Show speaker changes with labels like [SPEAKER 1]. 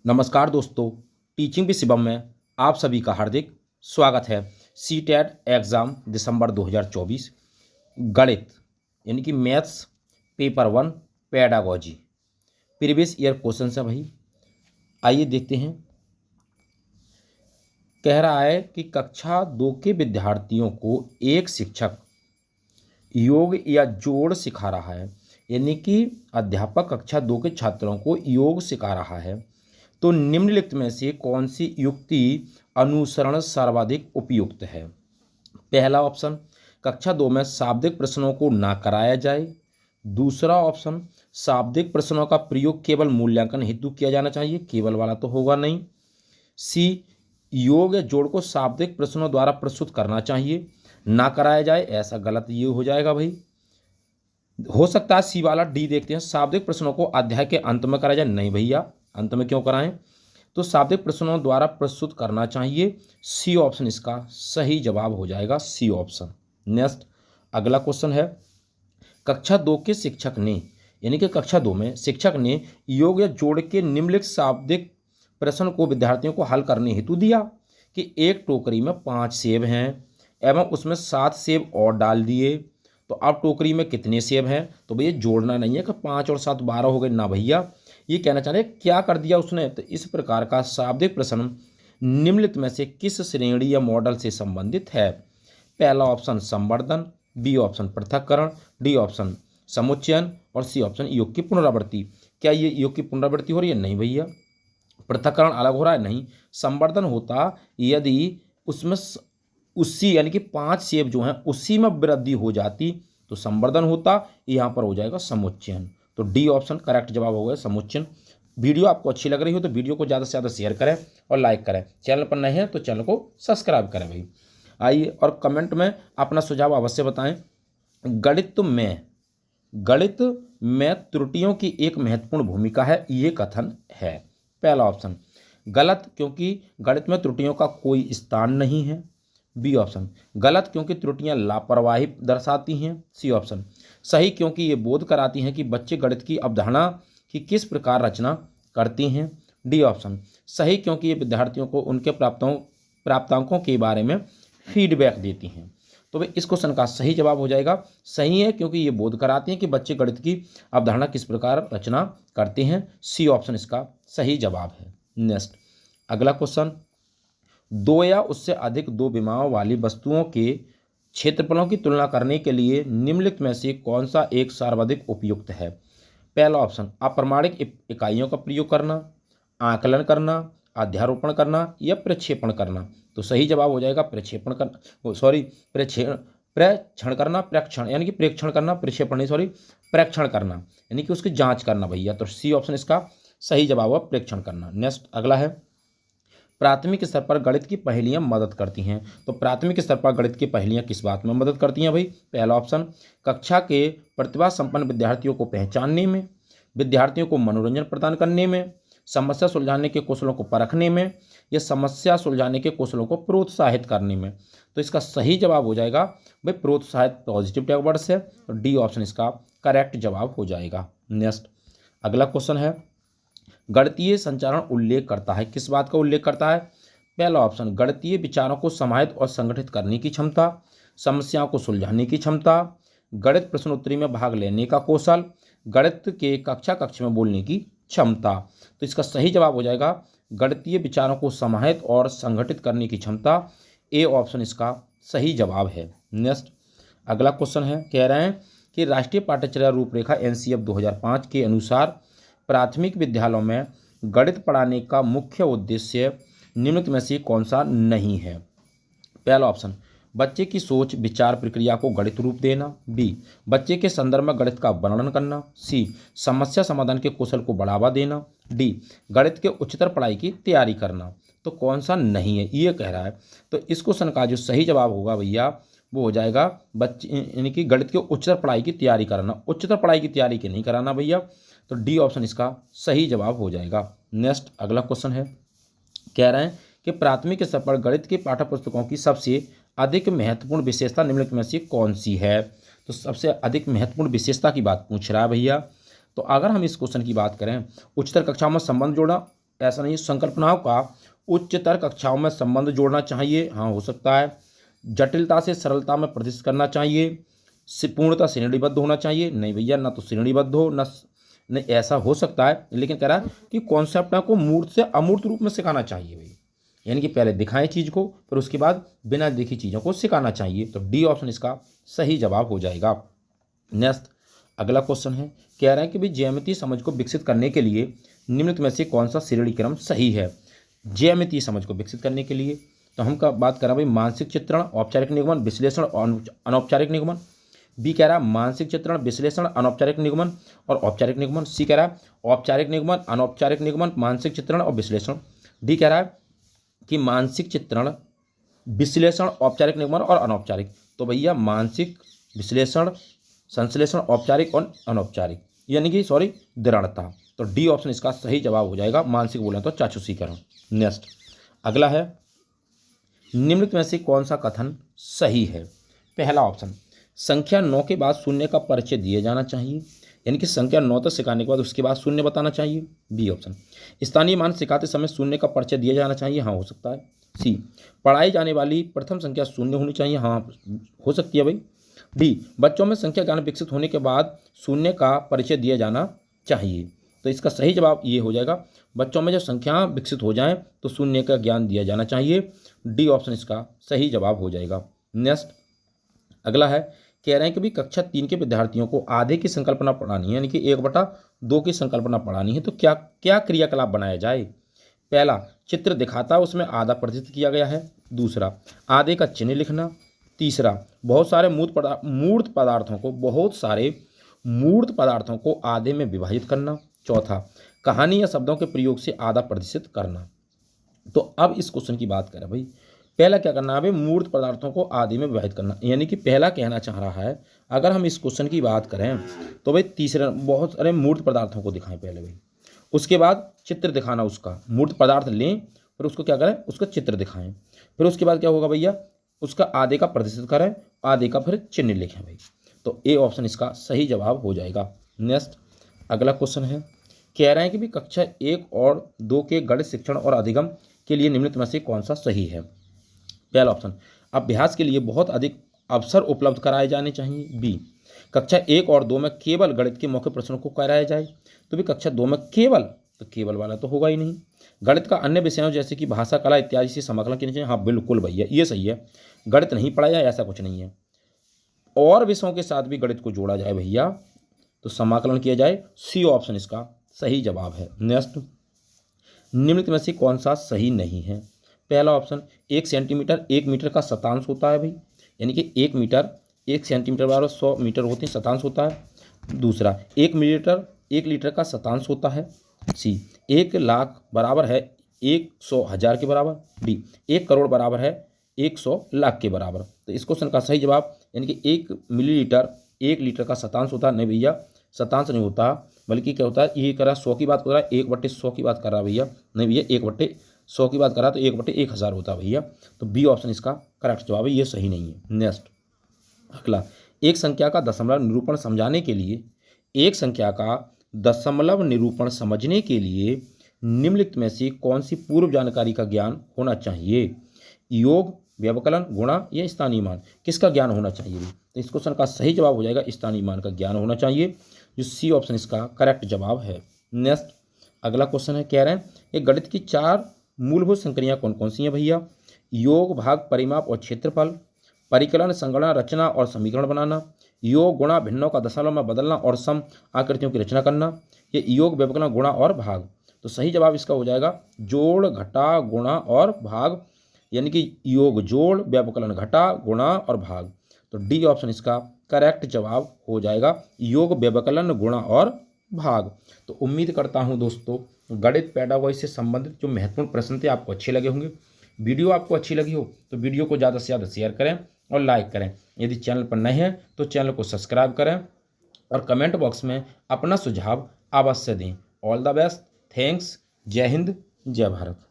[SPEAKER 1] नमस्कार दोस्तों, teaching with Shivam में आप सभी का हार्दिक स्वागत है। सीटेट एग्ज़ाम दिसंबर 2024 गणित यानी कि maths paper 1 pedagogy previous year question है भाई। आइए देखते हैं। कह रहा है कि कक्षा 2 के विद्यार्थियों को एक शिक्षक योग या जोड़ सिखा रहा है, यानी कि अध्यापक कक्षा 2 के छात्रों को योग सिखा रहा है। तो निम्नलिखित में से कौन सी युक्ति अनुसरण सर्वाधिक उपयुक्त है? पहला ऑप्शन, कक्षा 2 में शाब्दिक प्रश्नों को ना कराया जाए। दूसरा ऑप्शन, शाब्दिक प्रश्नों का प्रयोग केवल मूल्यांकन हेतु किया जाना चाहिए, केवल वाला तो होगा नहीं। सी, योग या जोड़ को शाब्दिक प्रश्नों द्वारा प्रस्तुत करना चाहिए, ना कराया जाए, ऐसा गलत ये हो जाएगा भाई। हो सकता है सी वाला। डी देखते हैं, शाब्दिक प्रश्नों को अध्याय के अंत में कराया जाए। नहीं भैया, अंत में क्यों कराएं? तो शाब्दिक प्रश्नों द्वारा प्रस्तुत करना चाहिए। सी ऑप्शन इसका सही जवाब हो जाएगा, सी ऑप्शन। नेक्स्ट अगला क्वेश्चन है, कक्षा 2 के शिक्षक ने, यानी कि कक्षा 2 में शिक्षक ने योग या जोड़ के निम्नलिखित शाब्दिक प्रश्न को विद्यार्थियों को हल करने हेतु दिया कि एक टोकरी में 5 सेब हैं एवं उसमें 7 सेब और डाल दिए। तो अब टोकरी में कितने सेब हैं? तो भैया जोड़ना नहीं है कि 5 और 7 12 हो गए ना भैया, ये कहना चाह रहे हैं क्या कर दिया उसने। तो इस प्रकार का शाब्दिक प्रश्न निम्नलिखित में से किस श्रेणी या मॉडल से संबंधित है? पहला ऑप्शन संवर्धन, बी ऑप्शन पृथक्करण, डी ऑप्शन समुच्चयन और सी ऑप्शन योग की पुनरावृत्ति। क्या ये योग की पुनरावृत्ति हो रही है? नहीं भैया। पृथक्करण अलग हो रहा है? नहीं। संवर्धन होता यदि उसमें उसी यानी कि 5 सेब जो हैं उसी में वृद्धि हो जाती तो संवर्धन होता, यहाँ पर हो जाएगा समुच्चयन। तो डी ऑप्शन करेक्ट जवाब हो गया, समुच्चयन। वीडियो आपको अच्छी लग रही हो तो वीडियो को ज़्यादा से ज़्यादा शेयर करें और लाइक करें। चैनल पर नए हैं तो चैनल को सब्सक्राइब करें भाई। आइए और कमेंट में अपना सुझाव अवश्य बताएं। गणित में त्रुटियों की एक महत्वपूर्ण भूमिका है, ये कथन है। पहला ऑप्शन गलत, क्योंकि गणित में त्रुटियों का कोई स्थान नहीं है। बी ऑप्शन गलत, क्योंकि त्रुटियां लापरवाही दर्शाती हैं। सी ऑप्शन सही, क्योंकि ये बोध कराती हैं कि बच्चे गणित की अवधारणा की किस प्रकार रचना करती हैं। डी ऑप्शन सही, क्योंकि ये विद्यार्थियों को उनके प्राप्तांकों के बारे में फीडबैक देती हैं। तो भाई इस क्वेश्चन का सही जवाब हो जाएगा सही है, क्योंकि ये बोध कराती हैं कि बच्चे गणित की अवधारणा किस प्रकार रचना करते हैं। सी ऑप्शन इसका सही जवाब है। नेक्स्ट अगला क्वेश्चन, दो या उससे अधिक दो विमाओं वाली वस्तुओं के क्षेत्रफलों की तुलना करने के लिए निम्नलिखित में से कौन सा एक सर्वाधिक उपयुक्त है? पहला ऑप्शन अप्रमाणिक इकाइयों का प्रयोग करना, आकलन करना, अध्यारोपण करना या प्रक्षेपण करना। तो सही जवाब हो जाएगा प्रक्षेपण करना, सॉरी प्रेक्षण करना, प्रेक्षण यानी कि प्रेक्षण करना, प्रक्षेपण नहीं, सॉरी प्रेक्षण करना यानी कि उसकी जांच करना भैया। तो सी ऑप्शन इसका सही जवाब है, प्रेक्षण करना। नेक्स्ट अगला है, प्राथमिक स्तर पर गणित की पहेलियां मदद करती हैं। तो प्राथमिक स्तर पर गणित की पहेलियां किस बात में मदद करती हैं भाई? पहला ऑप्शन कक्षा के प्रतिभा संपन्न विद्यार्थियों को पहचानने में, विद्यार्थियों को मनोरंजन प्रदान करने में, समस्या सुलझाने के कौशलों को परखने में या समस्या सुलझाने के कौशलों को प्रोत्साहित करने में। तो इसका सही जवाब हो जाएगा भाई प्रोत्साहित, पॉजिटिव टैग वर्ड्स है। तो डी ऑप्शन इसका करेक्ट जवाब हो जाएगा। नेक्स्ट अगला क्वेश्चन है, गणितीय संचारण उल्लेख करता है, किस बात का उल्लेख करता है? पहला ऑप्शन गणितीय विचारों को समाहित और संगठित करने की क्षमता, समस्याओं को सुलझाने की क्षमता, गणित प्रश्नोत्तरी में भाग लेने का कौशल, गणित के कक्ष में बोलने की क्षमता। तो इसका सही जवाब हो जाएगा गणितीय विचारों को समाहित और संगठित करने की क्षमता। ए ऑप्शन इसका सही जवाब है। नेक्स्ट अगला क्वेश्चन है, कह रहे हैं कि राष्ट्रीय पाठ्यचर्या रूपरेखा एनसीएफ 2005 के अनुसार प्राथमिक विद्यालयों में गणित पढ़ाने का मुख्य उद्देश्य निम्नलिखित में से कौन सा नहीं है? पहला ऑप्शन बच्चे की सोच विचार प्रक्रिया को गणित रूप देना, बी बच्चे के संदर्भ में गणित का वर्णन करना, सी समस्या समाधान के कौशल को बढ़ावा देना, डी गणित के उच्चतर पढ़ाई की तैयारी करना। तो कौन सा नहीं है ये कह रहा है। तो इस क्वेश्चन का जो सही जवाब होगा भैया वो हो जाएगा बच्चे यानी कि गणित के उच्चतर पढ़ाई की तैयारी कराना, उच्चतर पढ़ाई की तैयारी की नहीं कराना भैया। तो डी ऑप्शन इसका सही जवाब हो जाएगा। नेक्स्ट अगला क्वेश्चन है, कह रहे हैं कि प्राथमिक स्तर पर गणित की पाठ्य पुस्तकों की सबसे अधिक महत्वपूर्ण विशेषता निम्नलिखित में से कौन सी है? तो सबसे अधिक महत्वपूर्ण विशेषता की बात पूछ रहा है भैया। तो अगर हम इस क्वेश्चन की बात करें, उच्चतर कक्षाओं में संबंध जोड़ना ऐसा नहीं है। संकल्पनाओं का उच्चतर कक्षाओं में संबंध जोड़ना चाहिए, हाँ हो सकता है। जटिलता से सरलता में प्रदर्शित करना चाहिए। पूर्णतः श्रेणीबद्ध होना चाहिए, नहीं भैया, ना तो श्रेणीबद्ध हो ना, नहीं ऐसा हो सकता है, लेकिन कह रहा है कि कॉन्सेप्ट को मूर्त से अमूर्त रूप में सिखाना चाहिए भाई, यानी कि पहले दिखाएं चीज़ को, फिर उसके बाद बिना देखी चीज़ों को सिखाना चाहिए। तो डी ऑप्शन इसका सही जवाब हो जाएगा। नेक्स्ट अगला क्वेश्चन है, कह रहा है कि भाई ज्यामितीय समझ को विकसित करने के लिए निम्नलिखित में से कौन सा श्रेणी क्रम सही है। ज्यामितीय समझ को विकसित करने के लिए तो हम का बात कर रहे हैं भाई मानसिक चित्रण, औपचारिक निगमन, विश्लेषण और अनौपचारिक निगमन। बी कह रहा है मानसिक चित्रण, विश्लेषण, अनौपचारिक निगमन और औपचारिक निगमन। सी कह रहा है औपचारिक निगमन, अनौपचारिक निगमन, मानसिक चित्रण और विश्लेषण। डी कह रहा है कि मानसिक चित्रण, विश्लेषण, औपचारिक निगमन और अनौपचारिक। तो भैया मानसिक, विश्लेषण, संश्लेषण, औपचारिक और अनौपचारिक, यानी कि सॉरी दृढ़ता। तो डी ऑप्शन इसका सही जवाब हो जाएगा। मानसिक बोले तो चाक्षुषीकरण। नेक्स्ट अगला है, निम्नलिखित में से कौन सा कथन सही है। पहला ऑप्शन, संख्या 9 के बाद शून्य का परिचय दिया जाना चाहिए, यानी कि संख्या 9 तक सिखाने के बाद उसके बाद शून्य बताना चाहिए। बी ऑप्शन, स्थानीय मान सिखाते समय शून्य का परिचय दिया जाना चाहिए, हाँ हो सकता है। सी, पढ़ाई जाने वाली प्रथम संख्या शून्य होनी चाहिए, हाँ हो सकती है भाई। डी, बच्चों में संख्या ज्ञान विकसित होने के बाद शून्य का परिचय दिया जाना चाहिए। तो इसका सही जवाब ये हो जाएगा, बच्चों में जब संख्या विकसित हो जाए तो शून्य का ज्ञान दिया जाना चाहिए। डी ऑप्शन इसका सही जवाब हो जाएगा। नेक्स्ट अगला है, कह रहे हैं कि भाई कक्षा 3 के विद्यार्थियों को आधे की संकल्पना पढ़ानी है, यानी कि 1/2 की संकल्पना पढ़ानी है, तो क्या क्या क्रियाकलाप बनाया जाए। पहला, चित्र दिखाता है उसमें आधा प्रदर्शित किया गया है। दूसरा, आधे का चिन्ह लिखना। तीसरा, बहुत सारे मूर्त पदार्थों को आधे में विभाजित करना। चौथा, कहानी या शब्दों के प्रयोग से आधा प्रदर्शित करना। तो अब इस क्वेश्चन की बात करें भाई, पहला क्या करना है भाई, मूर्त पदार्थों को आधे में विभाजित करना, यानी कि पहला कहना चाह रहा है, अगर हम इस क्वेश्चन की बात करें तो भाई तीसरा बहुत सारे मूर्त पदार्थों को दिखाएं पहले भाई, उसके बाद चित्र दिखाना, उसका मूर्त पदार्थ लें फिर उसको क्या करें, उसका चित्र दिखाएं, फिर उसके बाद क्या होगा भैया, उसका आधे का प्रदर्शित करें, आधे का फिर चिन्ह लिखें भाई। तो ए ऑप्शन इसका सही जवाब हो जाएगा। नेक्स्ट अगला क्वेश्चन है, कह रहे हैं कि भी कक्षा 1 और 2 के गणित शिक्षण और अधिगम के लिए निम्नलिखित में से कौन सा सही है। पहला ऑप्शन, अभ्यास के लिए बहुत अधिक अवसर उपलब्ध कराए जाने चाहिए। बी, कक्षा 1 और 2 में केवल गणित के मौखिक प्रश्नों को कराया जाए। तो भी कक्षा 2 में केवल, तो केवल वाला तो होगा ही नहीं। गणित का अन्य विषयों जैसे कि भाषा, कला इत्यादि से समाकलन किया चाहिए, हाँ बिल्कुल भैया ये सही है। गणित नहीं पढ़ाया ऐसा कुछ नहीं है, और विषयों के साथ भी गणित को जोड़ा जाए भैया, तो समाकलन किया जाए। सी ऑप्शन इसका सही जवाब है। नेक्स्ट, निम्नलिखित में से कौन सा सही नहीं है। पहला ऑप्शन, 1 सेंटीमीटर 1 मीटर का शतांश होता है भाई, यानी कि 1 मीटर 1 सेंटीमीटर बराबर 100 मीटर होते हैं, शतांश होता है। दूसरा, 1 मिलीलीटर 1 लीटर का शतांश होता है। सी, 1 लाख बराबर है 100,000 के बराबर। डी, 1 करोड़ बराबर है 100 लाख के बराबर। तो इस क्वेश्चन का सही जवाब, यानी कि 1 मिलीलीटर 1 लीटर का शतांश होता है, नहीं भैया शतांश नहीं होता, बल्कि क्या होता है, ये कर रहा है 100 की बात कर रहा है, 1/100 की बात कर रहा है भैया, नहीं भैया 1/100 की बात कर रहा है तो 1/1000 होता है भैया। तो बी ऑप्शन इसका करेक्ट जवाब है, ये सही नहीं है। नेक्स्ट अगला, एक संख्या का दशमलव निरूपण समझाने के लिए, एक संख्या का दशमलव निरूपण समझने के लिए निम्नलिखित में से कौन सी पूर्व जानकारी का ज्ञान होना चाहिए। योग, व्यवकलन, गुणा या स्थानीय मान, किसका ज्ञान होना चाहिए। तो इस क्वेश्चन का सही जवाब हो जाएगा स्थानीय मान का ज्ञान होना चाहिए, जो सी ऑप्शन इसका करेक्ट जवाब है। नेक्स्ट अगला क्वेश्चन है, कह रहे हैं एक गणित की 4 मूलभूत संक्रियाएं कौन कौन सी हैं भैया। योग, भाग, परिमाप और क्षेत्रफल, परिकलन, संगणना, रचना और समीकरण बनाना, योग, गुणा, भिन्नों का दशमलव में बदलना और सम आकृतियों की रचना करना, ये योग, व्यवकलन, गुणा और भाग। तो सही जवाब इसका हो जाएगा जोड़, घटा, गुणा और भाग, यानी कि योग जोड़, व्यवकलन घटा, गुणा और भाग। तो डी ऑप्शन इसका करेक्ट जवाब हो जाएगा, योग, व्यवकलन, गुणा और भाग। तो उम्मीद करता हूं दोस्तों गणित पेडागॉजी से संबंधित जो महत्वपूर्ण प्रश्न थे आपको अच्छे लगे होंगे। वीडियो आपको अच्छी लगी हो तो वीडियो को ज़्यादा से ज़्यादा शेयर करें और लाइक करें। यदि चैनल पर नए हैं तो चैनल को सब्सक्राइब करें और कमेंट बॉक्स में अपना सुझाव अवश्य दें। ऑल द बेस्ट, थैंक्स, जय हिंद, जय भारत।